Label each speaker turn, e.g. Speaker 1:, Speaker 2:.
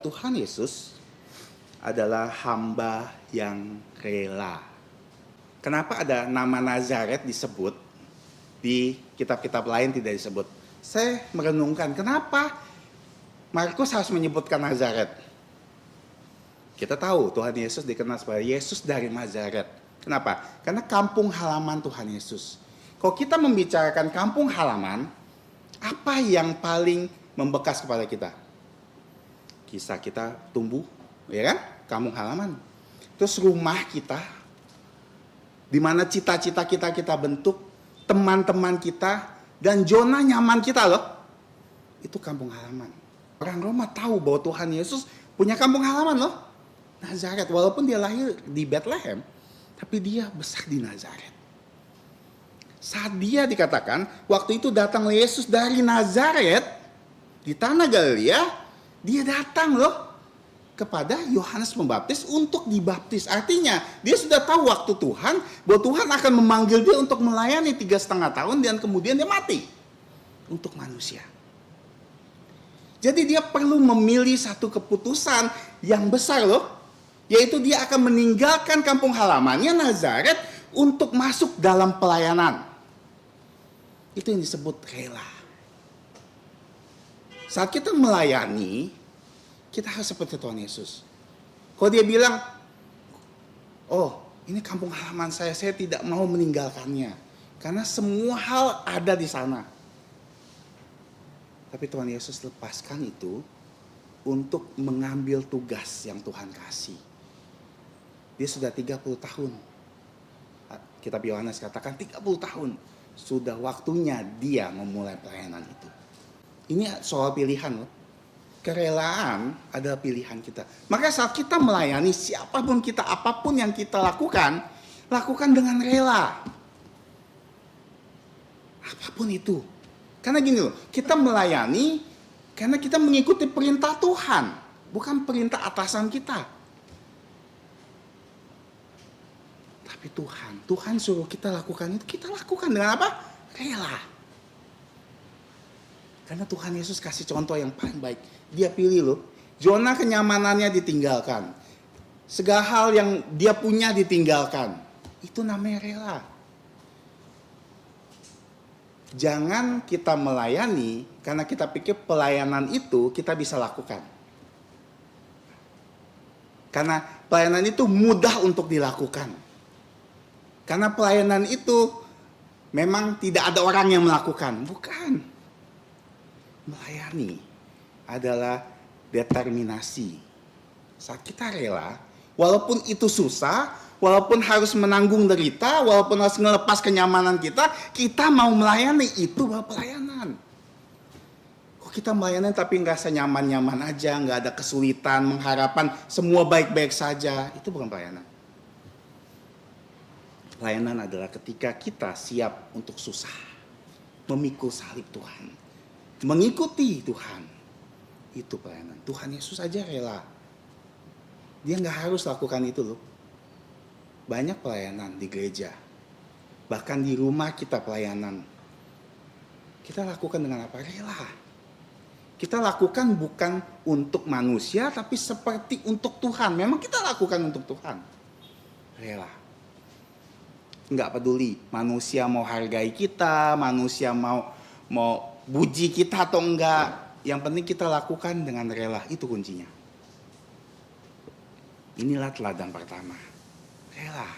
Speaker 1: Tuhan Yesus adalah hamba yang rela. Kenapa ada nama Nazaret disebut, di kitab-kitab lain tidak disebut? Saya merenungkan, kenapa Markus harus menyebutkan Nazaret? Kita tahu Tuhan Yesus dikenal sebagai Yesus dari Nazaret. Kenapa? Karena kampung halaman Tuhan Yesus. Kalau kita membicarakan kampung halaman, apa yang paling membekas kepada kita? Kisah kita tumbuh, ya kan? Kampung halaman. Terus rumah kita, di mana cita-cita kita bentuk, teman-teman kita, dan zona nyaman kita loh. Itu kampung halaman. Orang Roma tahu bahwa Tuhan Yesus punya kampung halaman loh. Nazaret, walaupun dia lahir di Bethlehem, tapi dia besar di Nazaret. Saat dia dikatakan, waktu itu datang Yesus dari Nazaret, di tanah Galilea, dia datang loh kepada Yohanes Pembaptis untuk dibaptis. Artinya dia sudah tahu waktu Tuhan, bahwa Tuhan akan memanggil dia untuk melayani 3,5 tahun dan kemudian dia mati untuk manusia. Jadi dia perlu memilih satu keputusan yang besar loh, yaitu dia akan meninggalkan kampung halamannya Nazaret untuk masuk dalam pelayanan. Itu yang disebut rela. Saat kita melayani, kita harus seperti Tuhan Yesus. Kalau dia bilang, oh ini kampung halaman saya tidak mau meninggalkannya. Karena semua hal ada di sana. Tapi Tuhan Yesus lepaskan itu untuk mengambil tugas yang Tuhan kasih. Dia sudah 30 tahun. Kitab Yohanes katakan 30 tahun. Sudah waktunya dia memulai pelayanan itu. Ini soal pilihan loh. Kerelaan adalah pilihan kita. Maka saat kita melayani siapapun kita, apapun yang kita lakukan, lakukan dengan rela. Apapun itu. Karena gini loh, kita melayani karena kita mengikuti perintah Tuhan, bukan perintah atasan kita. Tapi Tuhan suruh kita lakukan itu, kita lakukan dengan apa? Rela. Karena Tuhan Yesus kasih contoh yang paling baik. Dia pilih loh. Zona kenyamanannya ditinggalkan. Segala hal yang dia punya ditinggalkan. Itu namanya rela. Jangan kita melayani karena kita pikir pelayanan itu kita bisa lakukan. Karena pelayanan itu mudah untuk dilakukan. Karena pelayanan itu memang tidak ada orang yang melakukan. Bukan. Melayani adalah determinasi. Saat kita rela, walaupun itu susah, walaupun harus menanggung derita, walaupun harus melepas kenyamanan kita mau melayani, itu baru pelayanan. Kok kita melayani tapi nggak senyaman-nyaman aja, nggak ada kesulitan, mengharapkan semua baik-baik saja, itu bukan pelayanan. Pelayanan adalah ketika kita siap untuk susah, memikul salib Tuhan. Mengikuti Tuhan, itu pelayanan. Tuhan Yesus aja rela. Dia nggak harus lakukan itu loh. Banyak pelayanan di gereja, bahkan di rumah kita pelayanan. Kita lakukan dengan apa? Rela. Kita lakukan bukan untuk manusia, tapi seperti untuk Tuhan. Memang kita lakukan untuk Tuhan. Rela. Nggak peduli manusia mau hargai kita, manusia mau puji kita atau enggak, yang penting kita lakukan dengan rela, itu kuncinya. Inilah teladan pertama, rela.